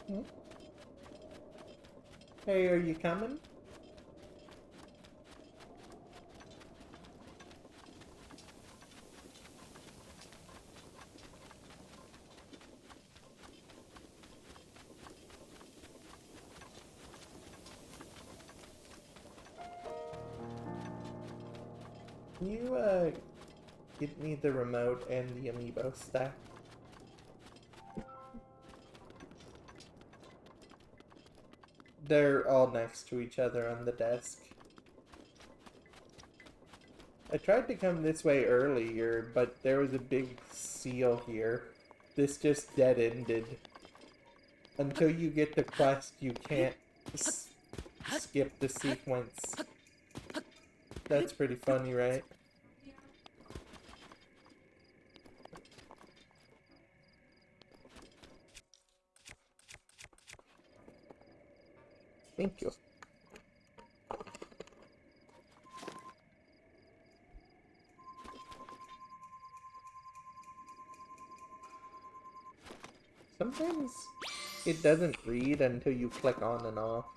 Hmm? Hey, are you coming? Can you, give me the remote and the amiibo stack? They're all next to each other on the desk. I tried to come this way earlier, but there was a big seal here. This just dead-ended. Until you get the quest, you can't skip the sequence. That's pretty funny, right? Thank you. Sometimes it doesn't read until you click on and off.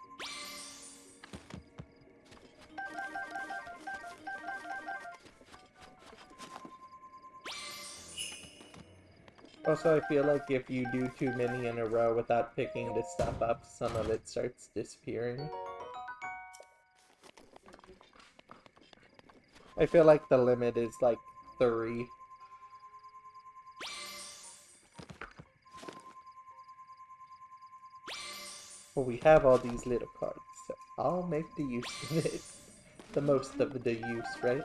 Also, I feel like if you do too many in a row without picking this stuff up, some of it starts disappearing. I feel like the limit is like 3. Well, we have all these little cards, so I'll make the use of it. The most of the use, right?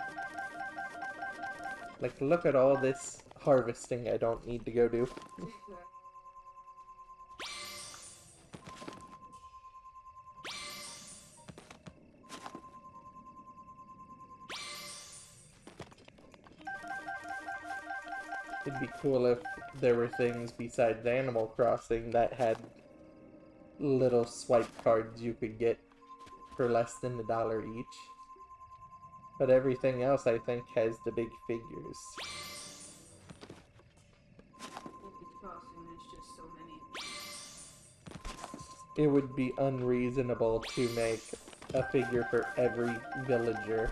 Like, look at all this harvesting I don't need to go do. It'd be cool if there were things besides Animal Crossing that had little swipe cards you could get for less than $1 each. But everything else, I think, has the big figures. It would be unreasonable to make a figure for every villager.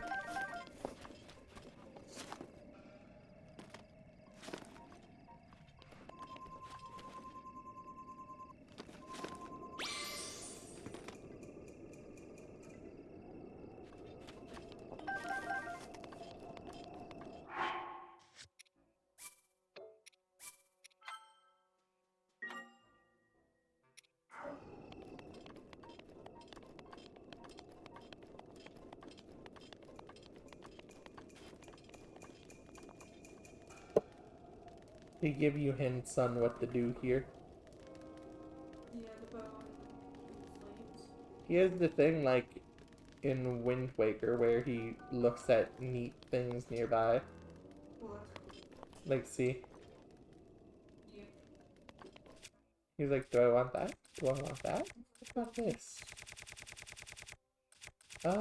They give you hints on what to do here. Yeah, the bow and flames. Here's the thing, like in Wind Waker, where he looks at neat things nearby. What? Like, see? Yeah. He's like, do I want that? Do I want that? What about this? I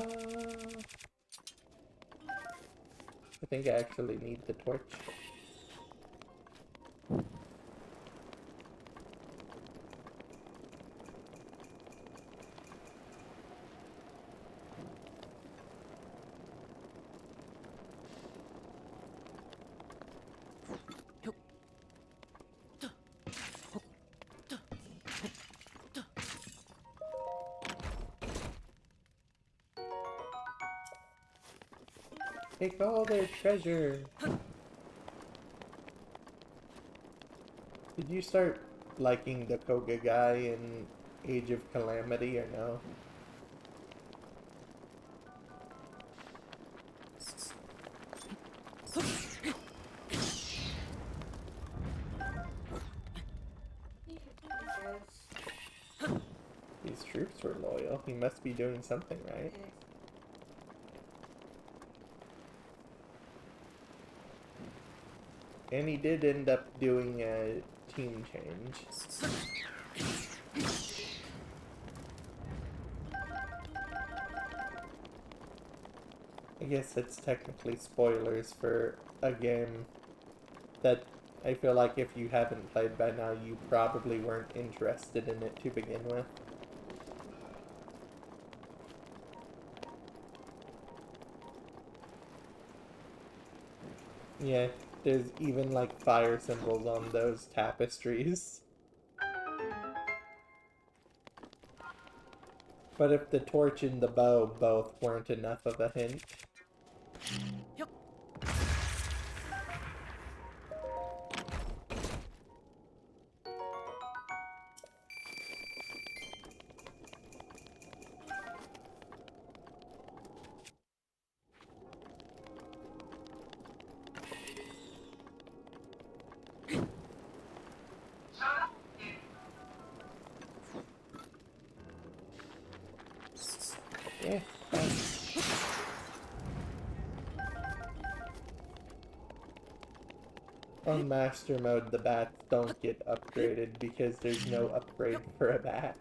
think I actually need the torch. Take all their treasure! Did you start liking the Koga guy in Age of Calamity or no? These troops were loyal. He must be doing something right. And he did end up doing a team change. I guess it's technically spoilers for a game that I feel like if you haven't played by now, you probably weren't interested in it to begin with. Yeah, there's even like fire symbols on those tapestries. But if the torch and the bow both weren't enough of a hint. Yeah. On Master Mode, the bats don't get upgraded because there's no upgrade for a bat.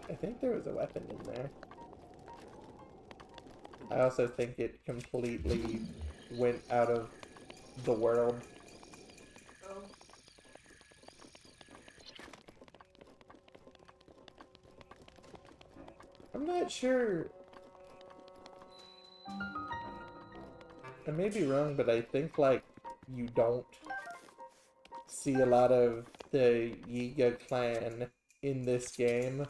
I think there was a weapon in there. I also think it completely went out of the world. Oh. I'm not sure. I may be wrong, but I think, like, you don't see a lot of the Yiga clan in this game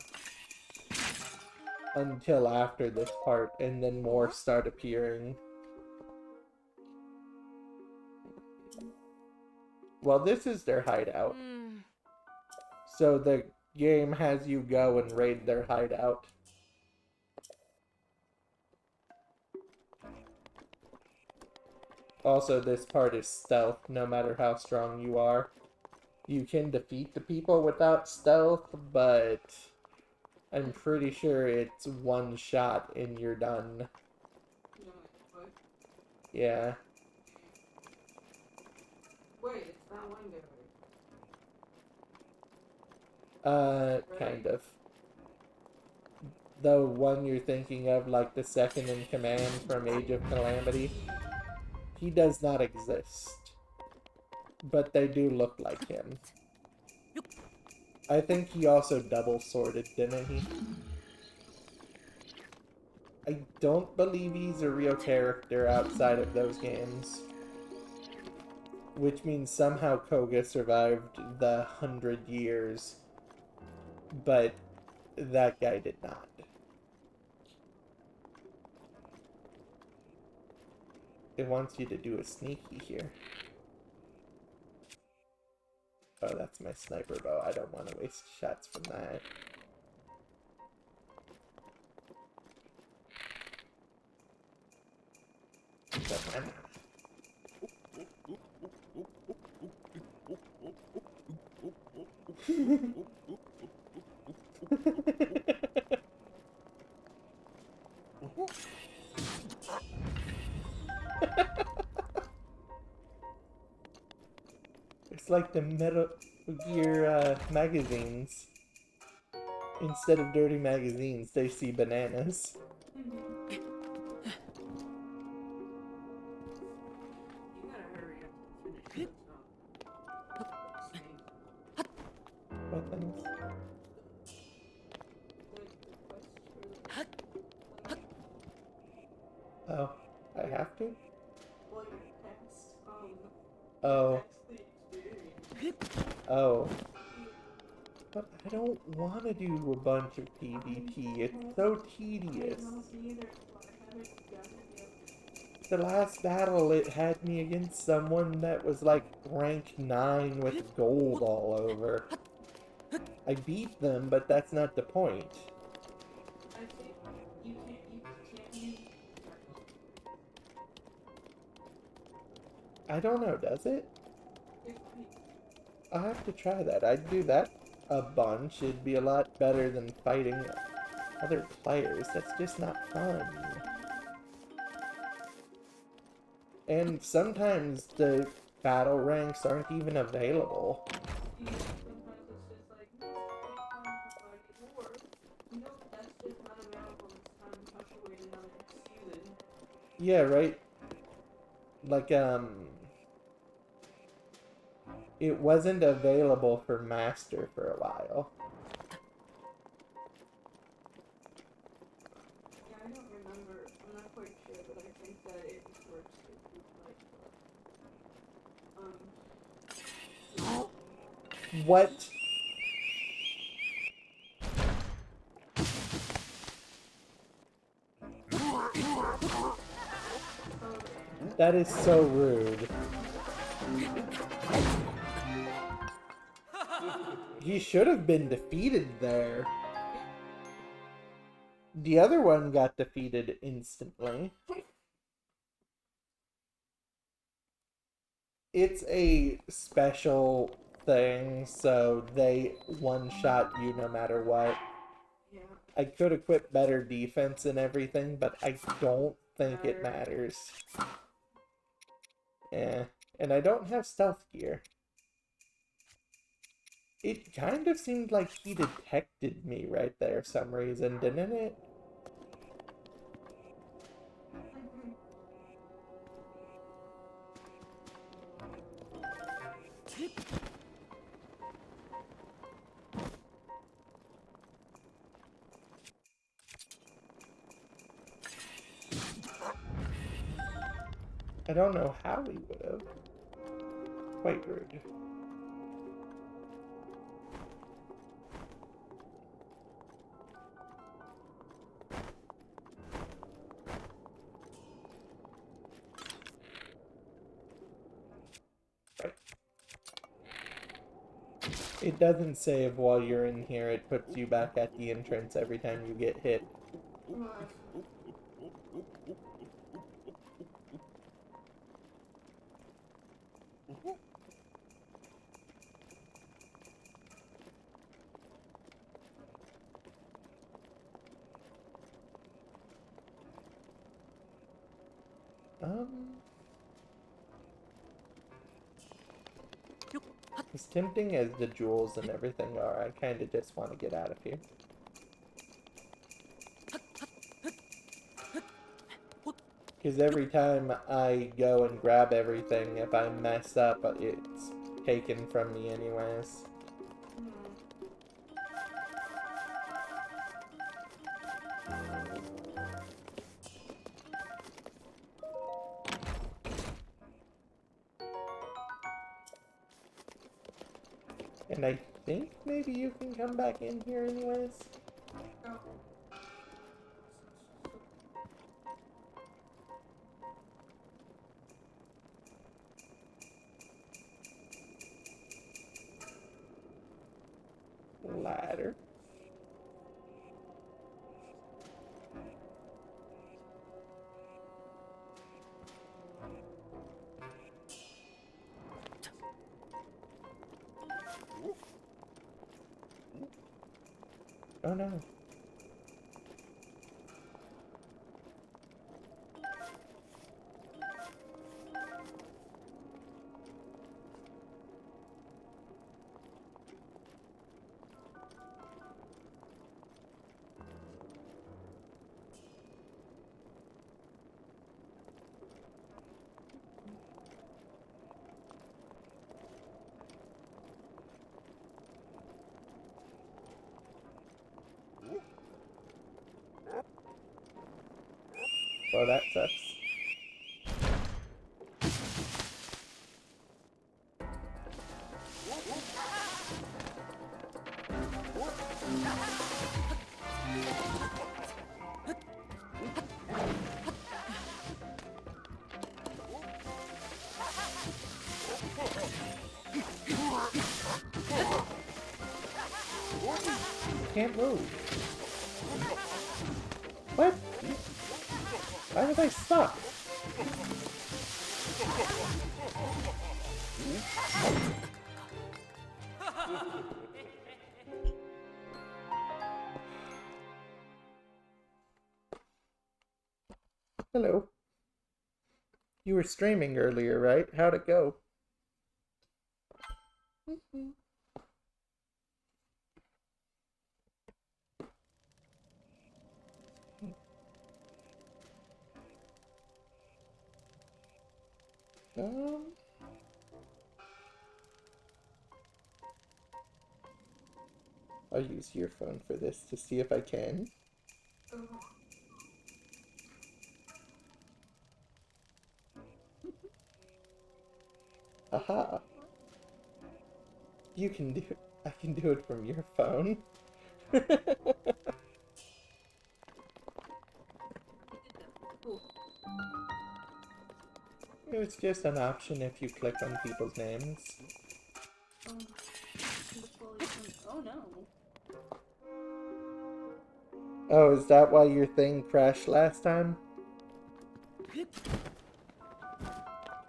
until after this part, and then more start appearing. Well, this is their hideout. So the game has you go and raid their hideout. Also, this part is stealth, no matter how strong you are. You can defeat the people without stealth, but I'm pretty sure it's one shot and you're done. No, what? Yeah. Wait, it's that one guy. Kind of. The one you're thinking of, like the second in command from Age of Calamity, he does not exist. But they do look like him. I think he also double-sworded, didn't he? I don't believe he's a real character outside of those games. Which means somehow Koga survived the 100 years. But that guy did not. It wants you to do a sneaky here. Oh, that's my sniper bow. I don't want to waste shots from that. It's like the Metal Gear magazines. Instead of dirty magazines, they see bananas. You gotta hurry up and finish this snake. What things? The quest for the, Oh, I have to? like, past, Oh. past the experience. Oh. But I don't want to do a bunch of PvP. It's so tedious. The last battle, it had me against someone that was like rank 9 with gold all over. I beat them, but that's not the point. I think you can't use. I don't know, does it? If I'll have to try that. I'd do that a bunch. It'd be a lot better than fighting other players. That's just not fun. And sometimes the battle ranks aren't even available. sometimes it's just like, no, it's time to fight, or no, that's just not available. It's time to tuck away to another season. Yeah, right? Like, it wasn't available for Master for a while. Yeah, I don't remember. I'm not quite sure, but I think that it just works if you like What? That is so rude. He should have been defeated there. The other one got defeated instantly. It's a special thing, so they one-shot you no matter what. yeah. I could equip better defense and everything, but I don't think it matters. Yeah, and I don't have stealth gear. It kind of seemed like he detected me right there for some reason, didn't it? I don't know how he would have. Quite rude. Right. It doesn't save while you're in here, it puts you back at the entrance every time you get hit. As tempting as the jewels and everything are, I kind of just want to get out of here. Because every time I go and grab everything, if I mess up, it's taken from me anyways. And I think maybe you can come back in here anyways. Ladder. Oh no. Well, that sucks. Can't move. What? Why was I stuck? Hello. You were streaming earlier, right? How'd it go? Um, I'll use your phone for this to see if I can. Oh. Aha! You can do it. I can do it from your phone. Cool. It's just an option if you click on people's names. Oh no. Oh, is that why your thing crashed last time?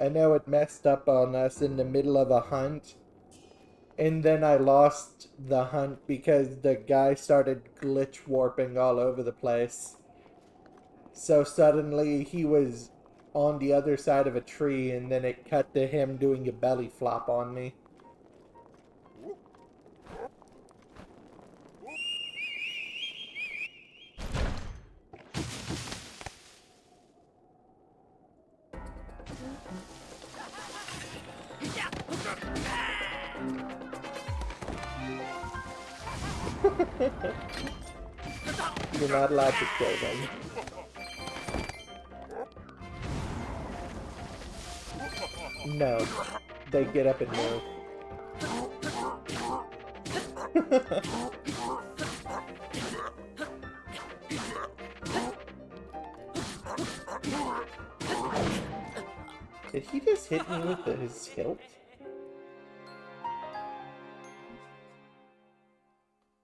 I know it messed up on us in the middle of a hunt. And then I lost the hunt because the guy started glitch warping all over the place. So suddenly he was on the other side of a tree and then it cut to him doing a belly flop on me. You're not allowed to kill them. No. They get up and move. Did he just hit me with his hilt?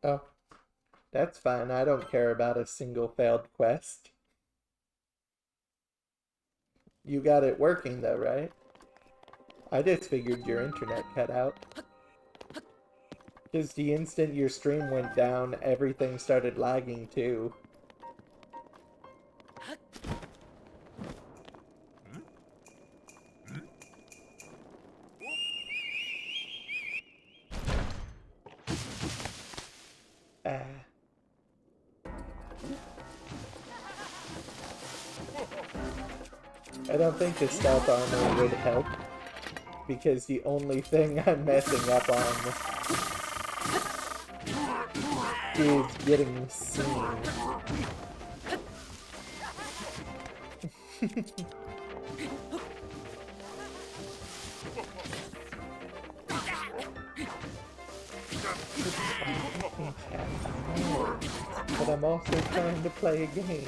Oh. That's fine. I don't care about a single failed quest. You got it working though, right? I just figured your internet cut out. Because the instant your stream went down, everything started lagging too. Ah. I don't think the stealth armor would help, because the only thing I'm messing up on is getting seen. But I'm also trying to play a game.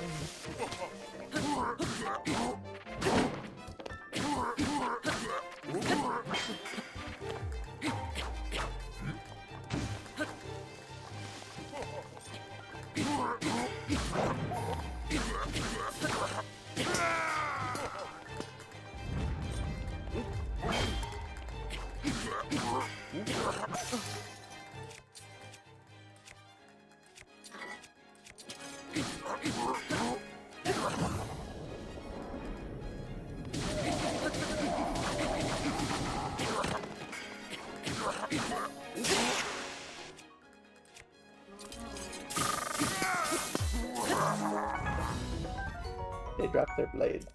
They drop their blades.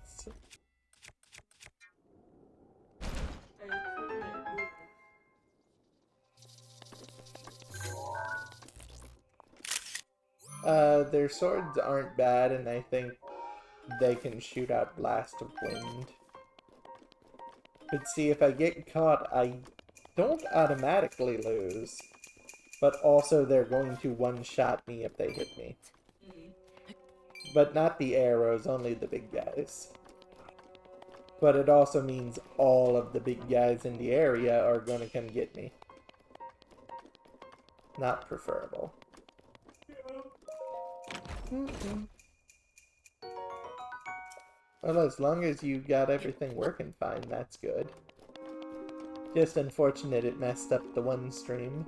Their swords aren't bad, and I think they can shoot out blast of wind. But see, if I get caught, I don't automatically lose. But also, they're going to one-shot me if they hit me. But not the arrows, only the big guys. But it also means all of the big guys in the area are going to come get me. Not preferable. Well, as long as you got everything working fine, that's good. Just unfortunate it messed up the one stream.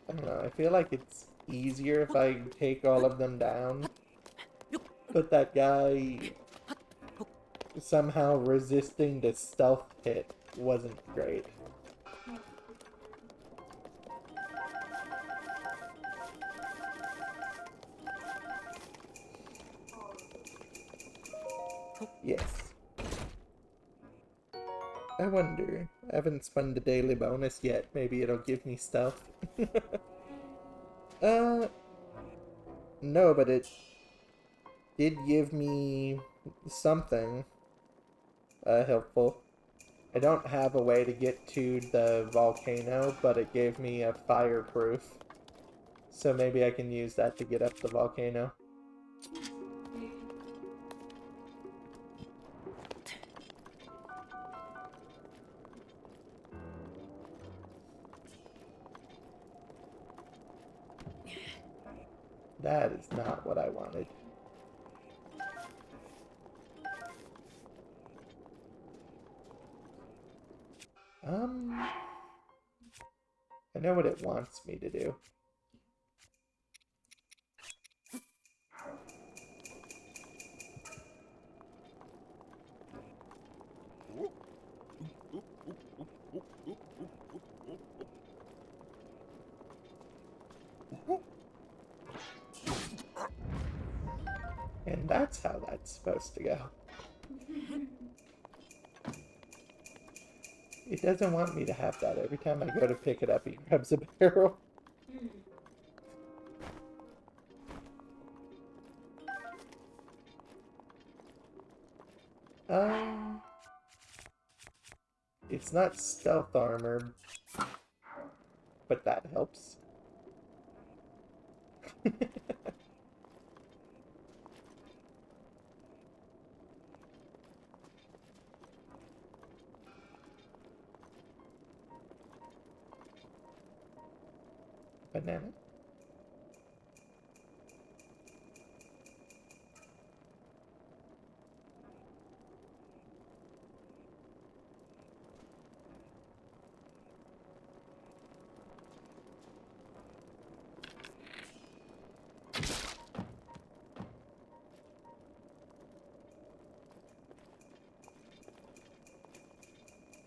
I don't know, I feel like it's easier if I take all of them down. But that guy somehow resisting the stealth hit wasn't great. Yes. I wonder. I haven't spun the daily bonus yet. Maybe it'll give me stuff. uh, no, but it did give me something helpful. I don't have a way to get to the volcano, but it gave me a fireproof. So maybe I can use that to get up the volcano. That is not what I wanted. I know what it wants me to do. And that's how that's supposed to go. It doesn't want me to have that. Every time I go to pick it up, he grabs a barrel. It's not stealth armor, but that helps. Banana.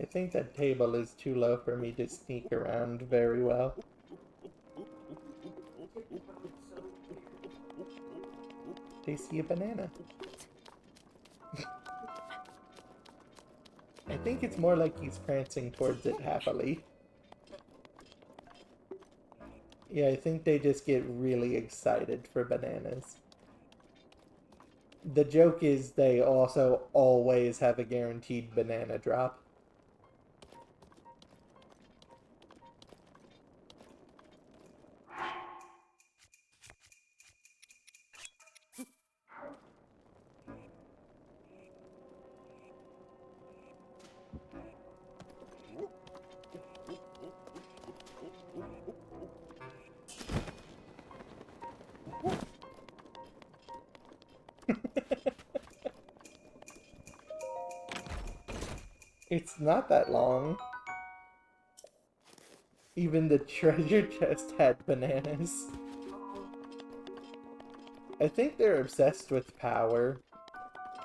I think that table is too low for me to sneak around very well. They see a banana. I think it's more like he's prancing towards it happily. Yeah, I think they just get really excited for bananas. The joke is they also always have a guaranteed banana drop. It's not that long. Even the treasure chest had bananas. I think they're obsessed with power,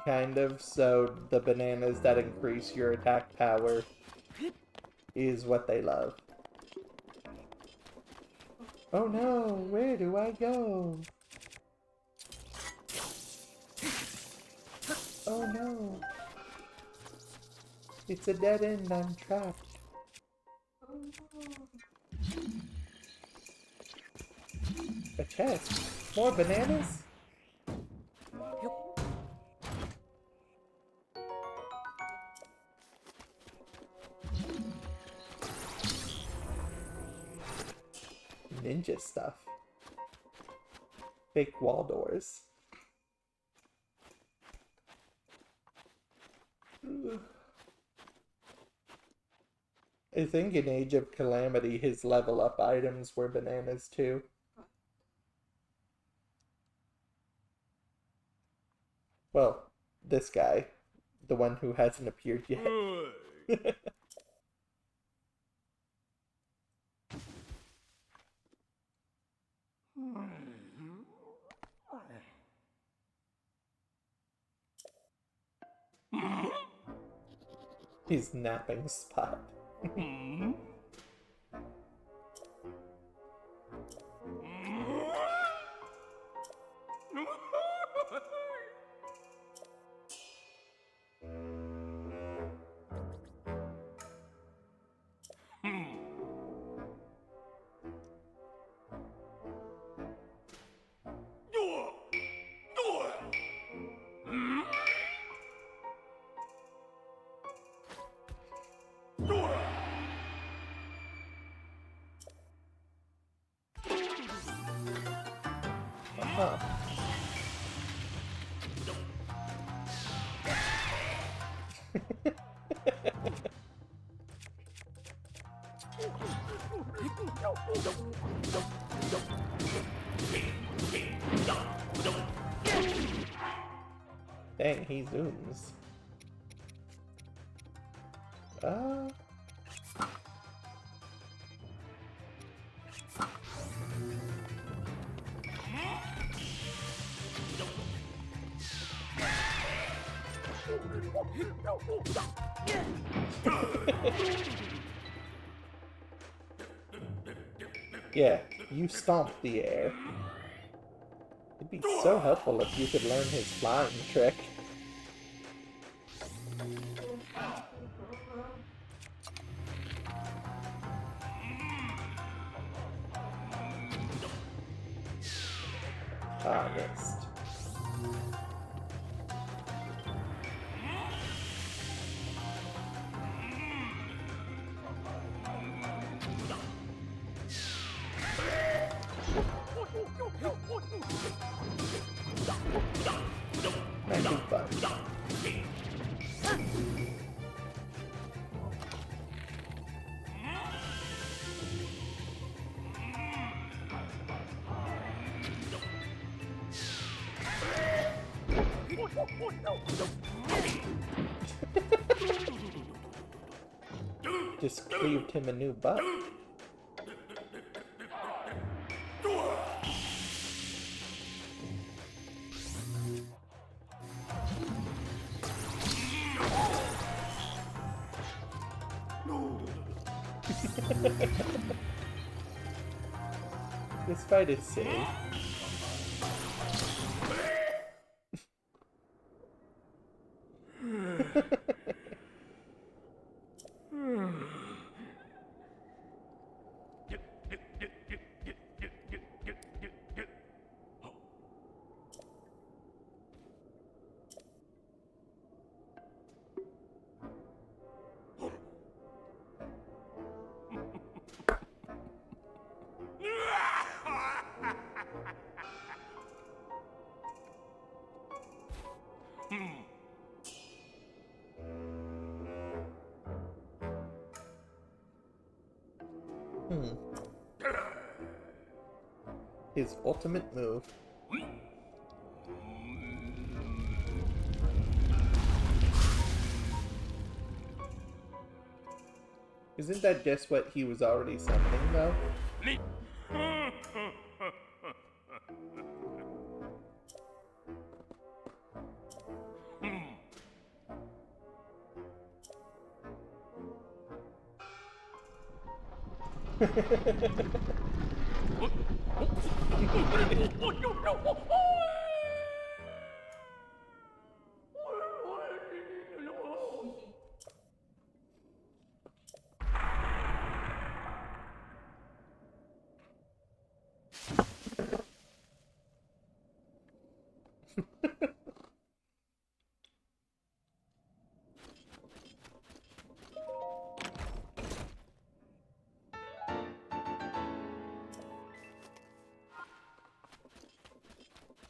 kind of, so the bananas that increase your attack power is what they love. Oh no, where do I go? Oh no. It's a dead end, I'm trapped. A chest? More bananas? Ninja stuff. Fake wall doors. I think in Age of Calamity, his level up items were bananas too. Well, this guy. The one who hasn't appeared yet. His napping spot. Huh. Dang, he zooms. Yeah, you stomp the air. It'd be so helpful if you could learn his flying trick. Ah, missed. Not too fun. Just cleaved him a new butt. This fight is silly. His ultimate move. Isn't that just what he was already summoning, though?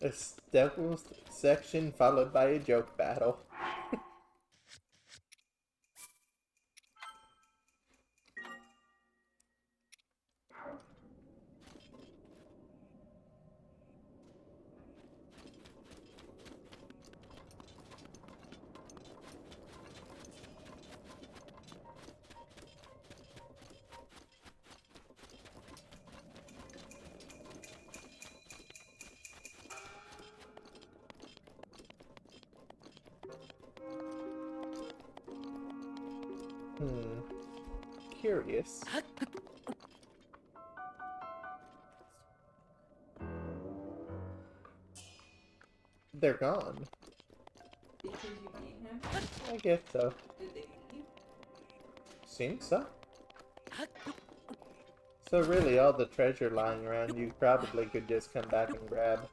A stealth section followed by a joke battle. Curious. They're gone. Because you beat him? I guess so. Did they beat you? Seems so. So really, all the treasure lying around you probably could just come back and grab.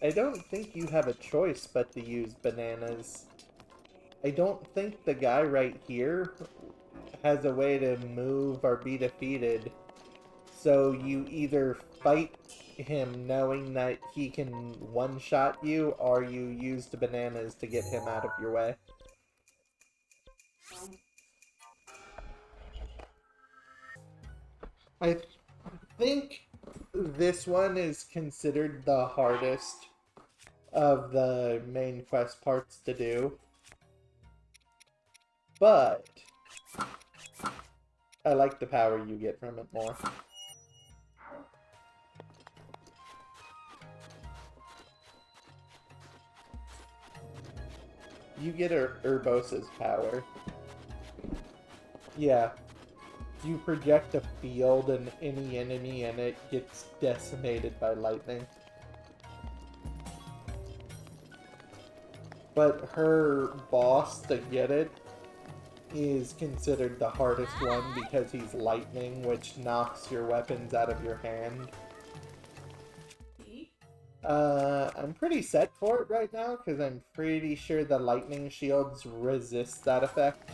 I don't think you have a choice but to use bananas. I don't think the guy right here has a way to move or be defeated. So you either fight him knowing that he can one-shot you, or you use the bananas to get him out of your way. Um, I think this one is considered the hardest of the main quest parts to do. But I like the power you get from it more. You get Urbosa's power. Yeah. You project a field and any enemy in it gets decimated by lightning. But her boss to get it is considered the hardest one because he's lightning, which knocks your weapons out of your hand. see? I'm pretty set for it right now because I'm pretty sure the lightning shields resist that effect.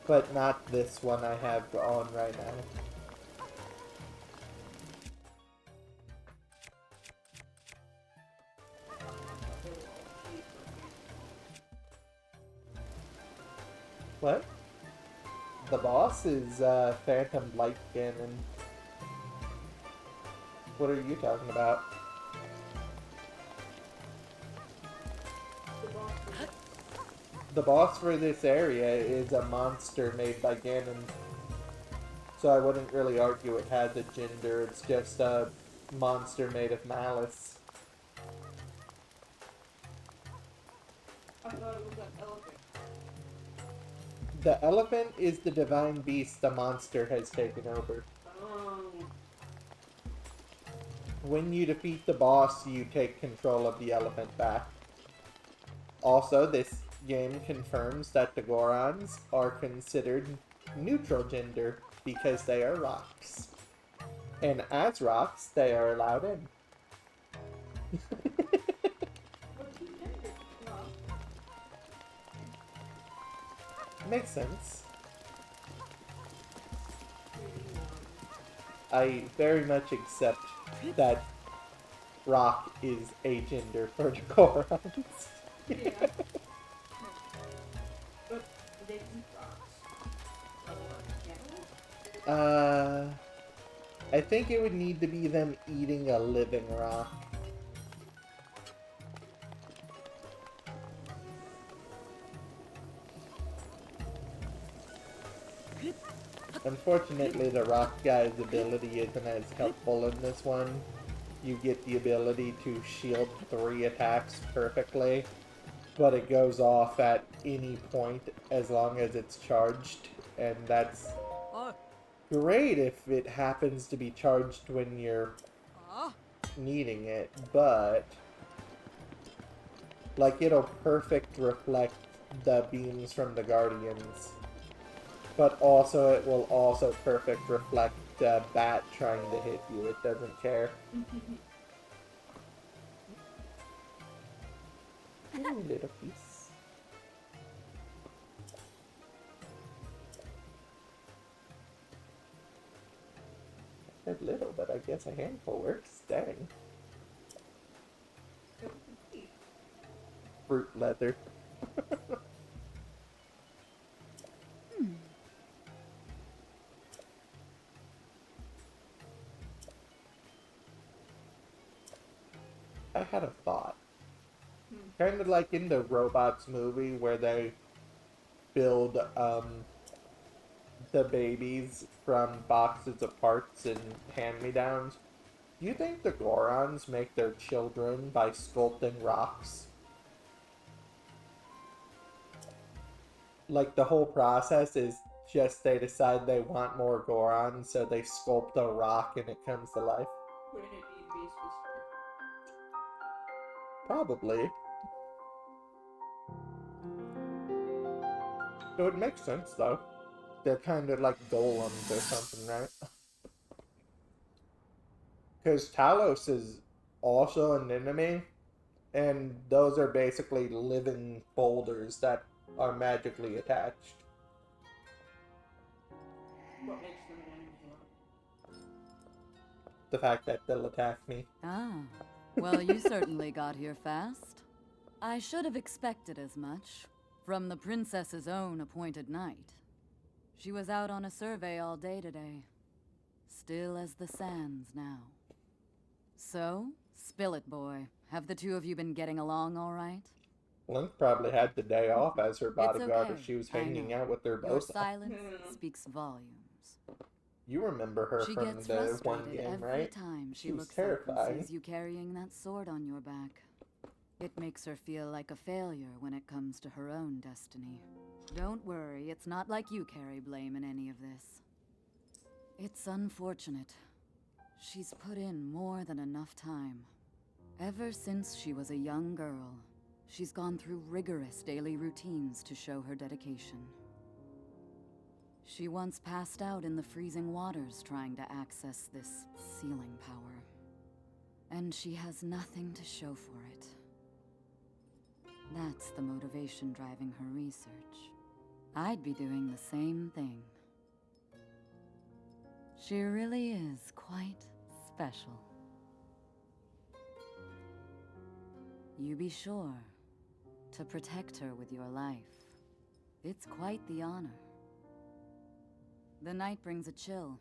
But not this one I have on right now. What? The boss is Phantom Light Cannon. What are you talking about? The boss is The boss for this area is a monster made by Ganon. So I wouldn't really argue it has a gender, it's just a monster made of malice. I thought it was that elephant. The elephant is the divine beast the monster has taken over. When you defeat the boss, you take control of the elephant back. Also, this game confirms that the Gorons are considered neutral gender because they are rocks. And as rocks, they are allowed in. What's his gender? No. Makes sense. Maybe I very much accept that rock is a gender for the Gorons. Yeah. But they eat rocks. So, Uh, I think it would need to be them eating a living rock. Unfortunately, the rock guy's ability isn't as helpful in this one. You get the ability to shield 3 attacks perfectly, but it goes off at any point as long as it's charged, and that's great if it happens to be charged when you're needing it, but like it'll perfect reflect the beams from the Guardians. But also it will also perfect reflect the bat trying to hit you. It doesn't care. Ooh, little piece. I said little, but I guess a handful works. Dang. Fruit leather. I had a thought. Kind of like in the Robots movie where they build the babies from boxes of parts and hand-me-downs. Do you think the Gorons make their children by sculpting rocks? Like the whole process is just they decide they want more Gorons, so they sculpt a rock and it comes to life? wouldn't it need to be specific? Probably. It would make sense though. They're kind of like golems or something, right? Because Talos is also an enemy, and those are basically living boulders that are magically attached. What makes them unusual? The fact that they'll attack me. Ah, well, you certainly got here fast. I should have expected as much from the princess's own appointed knight. She was out on a survey all day today. Still as the sands now. So, spill it, boy. Have the two of you been getting along all right? Link probably had the day off as her bodyguard okay, if she was I hanging know. out with her Your bosa. silence speaks volumes. You remember her She from gets the one frustrated game, every right? time she was looks up terrifying. and sees you carrying that sword on your back. It makes her feel like a failure when it comes to her own destiny. Don't worry, it's not like you carry blame in any of this. It's unfortunate. She's put in more than enough time. Ever since she was a young girl, she's gone through rigorous daily routines to show her dedication. She once passed out in the freezing waters trying to access this sealing power. And she has nothing to show for it. That's the motivation driving her research. I'd be doing the same thing. She really is quite special. You be sure to protect her with your life. It's quite the honor. The night brings a chill.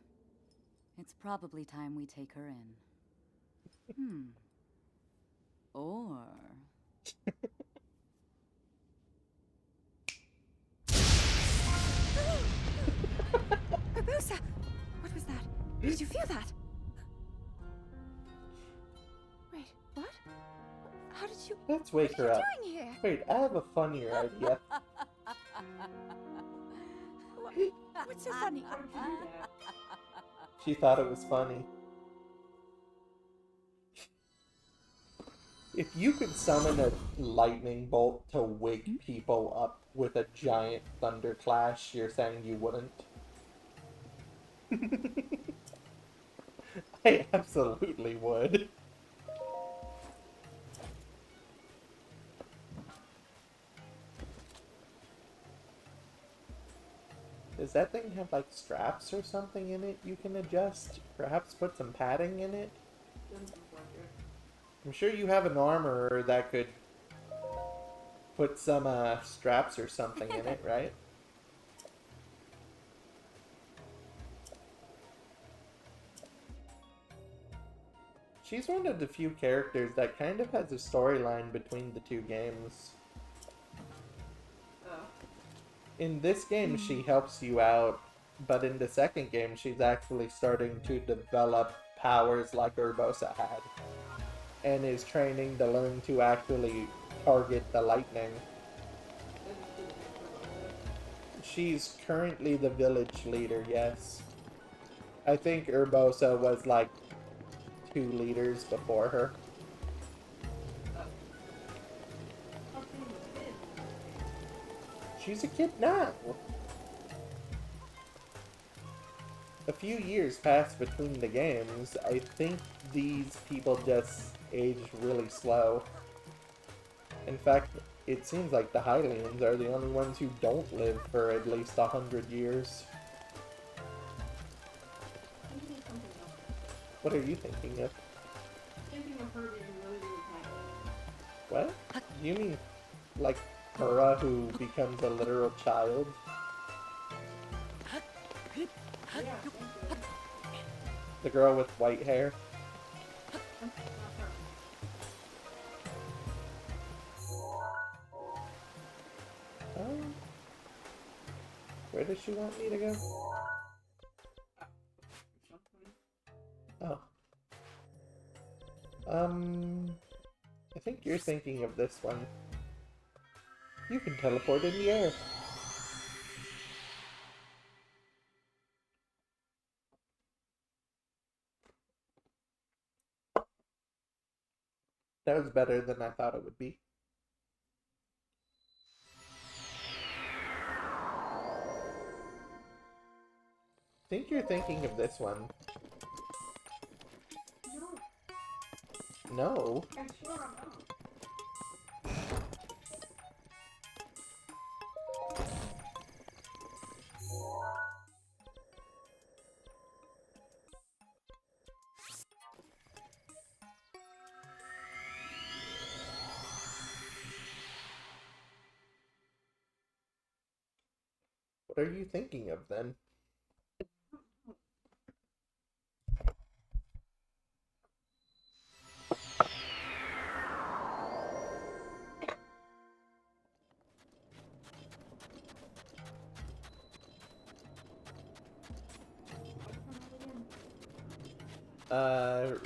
It's probably time we take her in. Or... Barbosa! What was that? Did you feel that? Wait, what? How did you... Let's wake her What are up. you doing here? Wait, I have a funnier idea. What's so funny? Why would you do that? She thought it was funny. If you could summon a lightning bolt to wake people up with a giant thunderclash, you're saying you wouldn't? I absolutely would. Does that thing have like straps or something in it you can adjust? Perhaps put some padding in it? Doesn't look like it. I'm sure you have an armorer that could put some straps or something in it, right? She's one of the few characters that kind of has a storyline between the two games. Oh. In this game, she helps you out, but in the second game, she's actually starting to develop powers like Urbosa had, and is training the Loon to actually target the lightning. That just didn't make her look good. She's currently the village leader, yes. I think Urbosa was like 2 leaders before her. How can you win? She's a kid now. A few years passed between the games. I think these people just aged really slow. In fact, it seems like the Hylians are the only ones who don't live for at least 100 years. I'm thinking of something else. What are you thinking of? Thinking of her being really, really tiny. What? You mean like Hura, who becomes a literal child? Yeah, thank you. The girl with white hair? Not her. Where does she want me to go? Something. Oh. I think you're thinking of this one. You can teleport in the air. That was better than I thought it would be. I think you're thinking of this one. No, No. I swear I'm not. What are you thinking of then?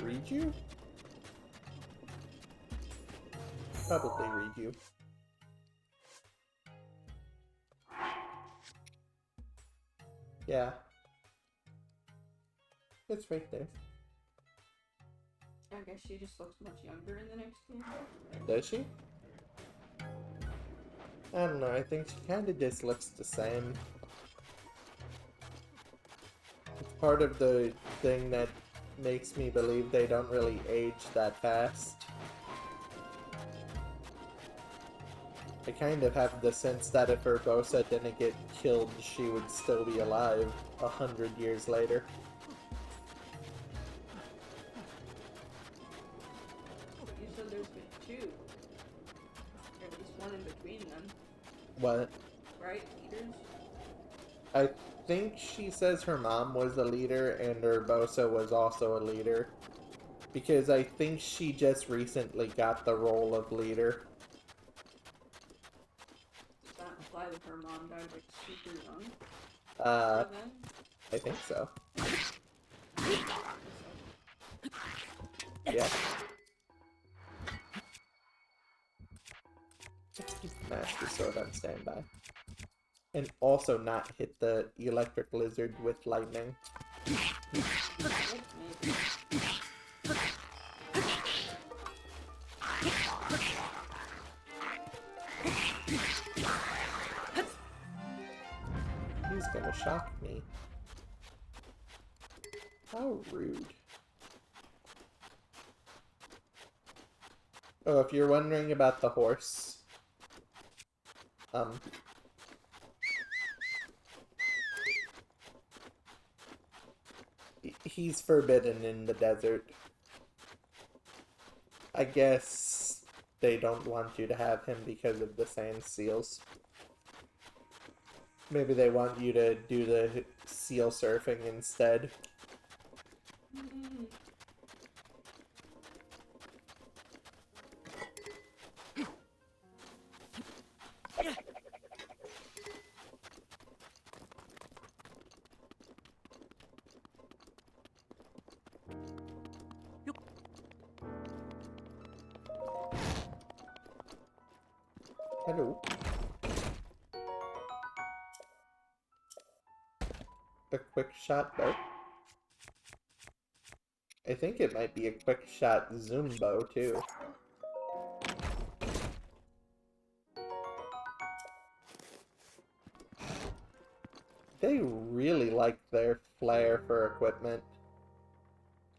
Read you? Probably read you. Yeah. It's right there. I guess she just looks much younger in the next game. Does she? I don't know, I think she kinda just looks the same. It's part of the thing that makes me believe they don't really age that fast. I kind of have the sense that if Urbosa didn't get killed, she would still be alive 100 years later. You said there's been two. Or at least one in between them, What? right? Leaders? I think she says her mom was a leader and Urbosa was also a leader. Because I think she just recently got the role of leader. Does that imply that her mom died like super young? Uh, By then? I think so. Yeah. Let's keep the Master Sword on standby. And also not hit the electric lizard with lightning. Maybe. He's gonna shock me. How rude. Oh, if you're wondering about the horse, he's forbidden in the desert. I guess they don't want you to have him because of the sand seals. Maybe they want you to do the seal surfing instead. Hello. A quick shot bow. I think it might be a quick shot zoom bow too. They really like their flair for equipment.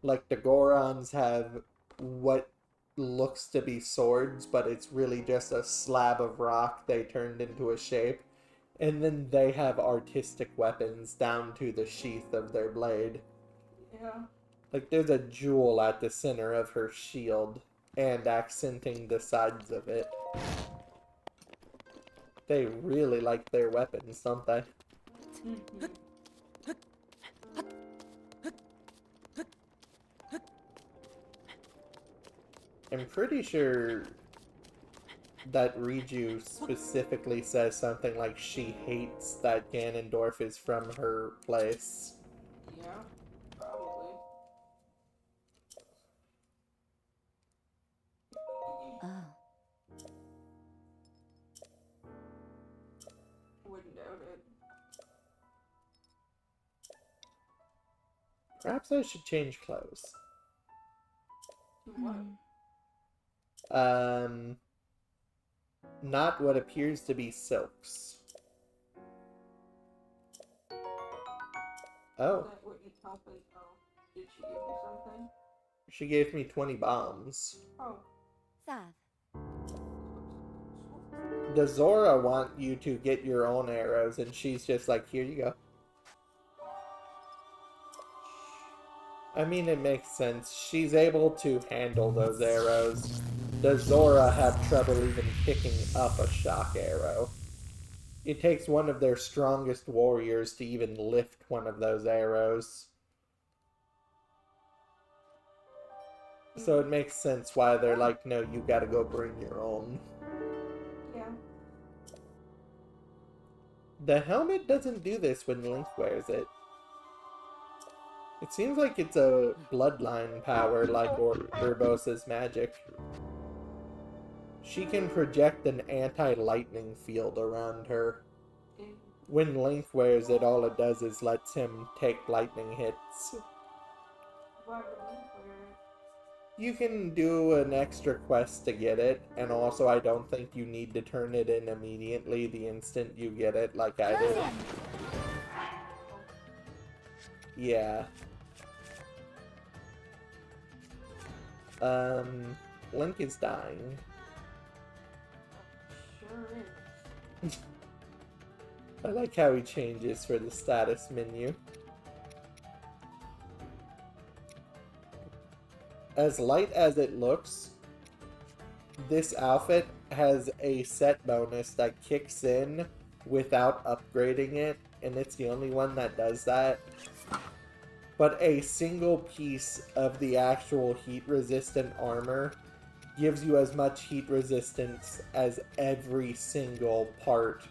Like the Gorons have what looks to be swords, but it's really just a slab of rock they turned into a shape. And then they have artistic weapons down to the sheath of their blade. Yeah. Like there's a jewel at the center of her shield and accenting the sides of it. They really like their weapons, don't they? I'm pretty sure that Riju specifically says something like she hates that Ganondorf is from her place. Yeah, probably. Oh, Wouldn't doubt it. Perhaps I should change clothes. To what? Not what appears to be silks. Oh, That wouldn't help it. Oh, did she give you something? she gave me 20 bombs. Oh. Sav. The Zora want you to get your own arrows, and she's just like, here you go. I mean, it makes sense. She's able to handle those arrows. The Zora have trouble even picking up a shock arrow. It takes one of their strongest warriors to even lift one of those arrows. So it makes sense why they're like, no, you gotta go bring your own. Yeah. The helmet doesn't do this when Link wears it. It seems like it's a bloodline power like Urbosa's magic. She can project an anti-lightning field around her. When Link wears it, all it does is lets him take lightning hits. Why would Link wear it? You can do an extra quest to get it, and also I don't think you need to turn it in immediately the instant you get it like I did. Yeah. Link is dying. Sure is. I like how he changes for the status menu. As light as it looks, this outfit has a set bonus that kicks in without upgrading it, and it's the only one that does that. But a single piece of the actual heat-resistant armor gives you as much heat resistance as every single part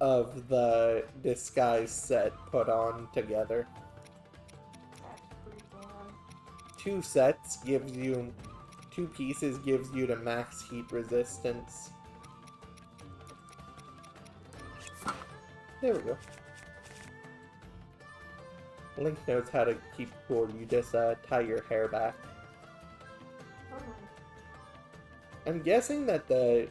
of the disguise set put on together. That's pretty bad. Two pieces gives you the max heat resistance. There we go. Link knows how to keep cool. You just tie your hair back. I'm guessing that the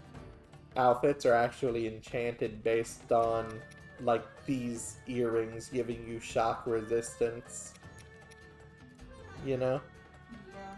outfits are actually enchanted based on, like, these earrings giving you shock resistance. You know? Yeah.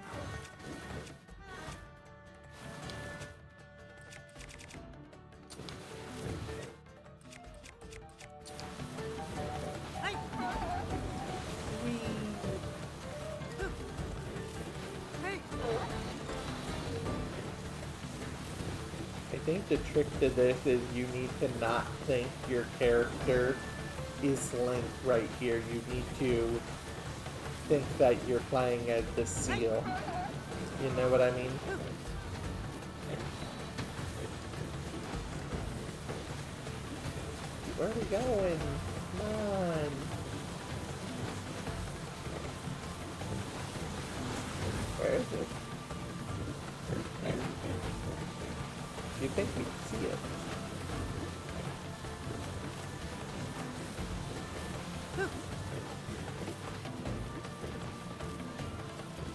I think the trick to this is you need to not think your character is Link right here. You need to think that you're playing as the seal. You know what I mean? Where are we going? Come on. Where is it? You think we can see it?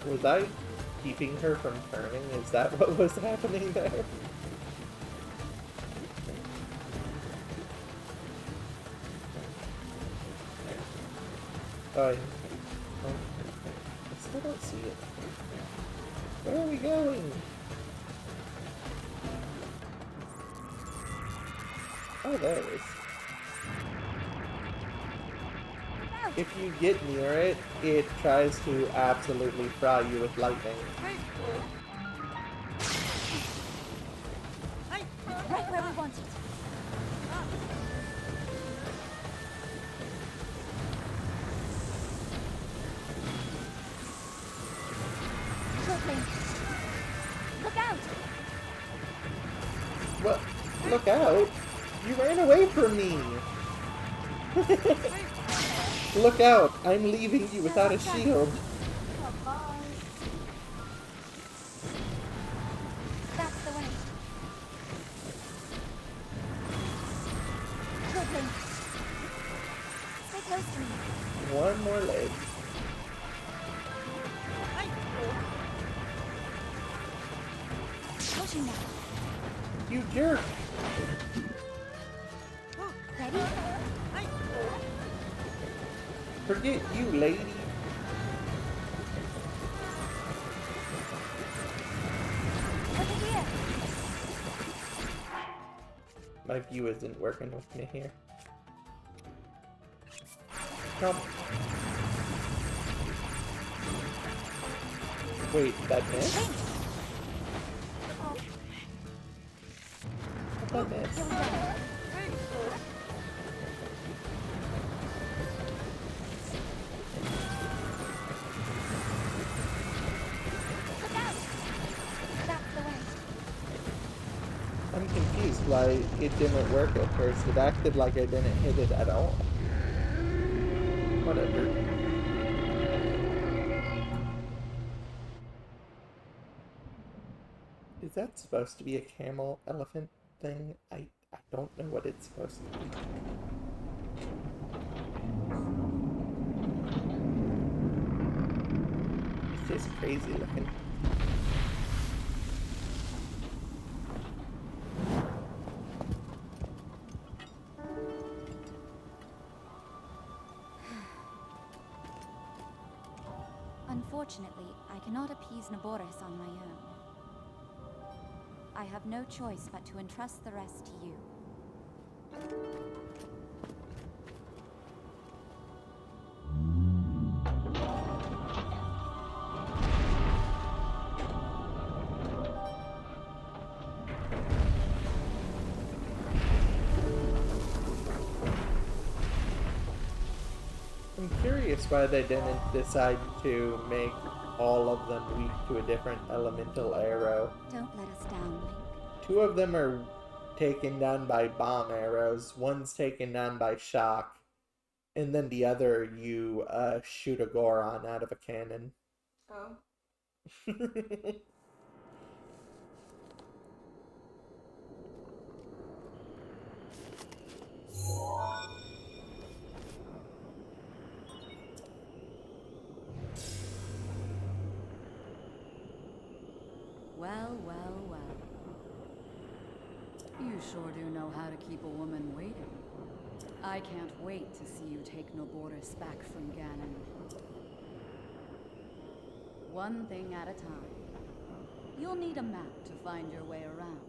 Was I keeping her from turning? Is that what was happening there? Oh, I still don't see it. Where are we going? Oh, there it is. If you get near it, it tries to absolutely fry you with lightning. Right where we want it. Shortly. Look out! What? Look out! You ran away from me! Look out! I'm leaving you without a shield. That's the way. Shortly. Stay close to me. One more leg. Pushing now. You jerk! Ready? Forget you, lady. Over here. My view isn't working with me here. Come. Wait, that missed? Oh, How'd that miss? here we go. confused why it didn't work at first. It acted like I didn't hit it at all. Whatever. Is that supposed to be a camel elephant thing? I don't know what it's supposed to be. It's just crazy looking. Unfortunately, I cannot appease Naboris on my own. I have no choice but to entrust the rest to you. I'm curious why they didn't decide to make all of them weak to a different elemental arrow. Don't let us down, Link. Two of them are taken down by bomb arrows, one's taken down by shock, and then the other you shoot a Goron out of a cannon. Oh. Well, well, well. You sure do know how to keep a woman waiting. I can't wait to see you take Noboris back from Ganon. One thing at a time. You'll need a map to find your way around.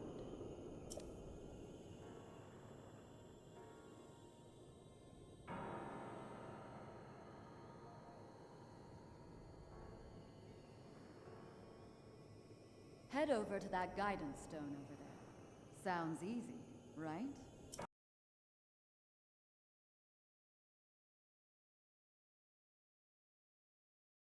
Head over to that guidance stone over there. Sounds easy, right?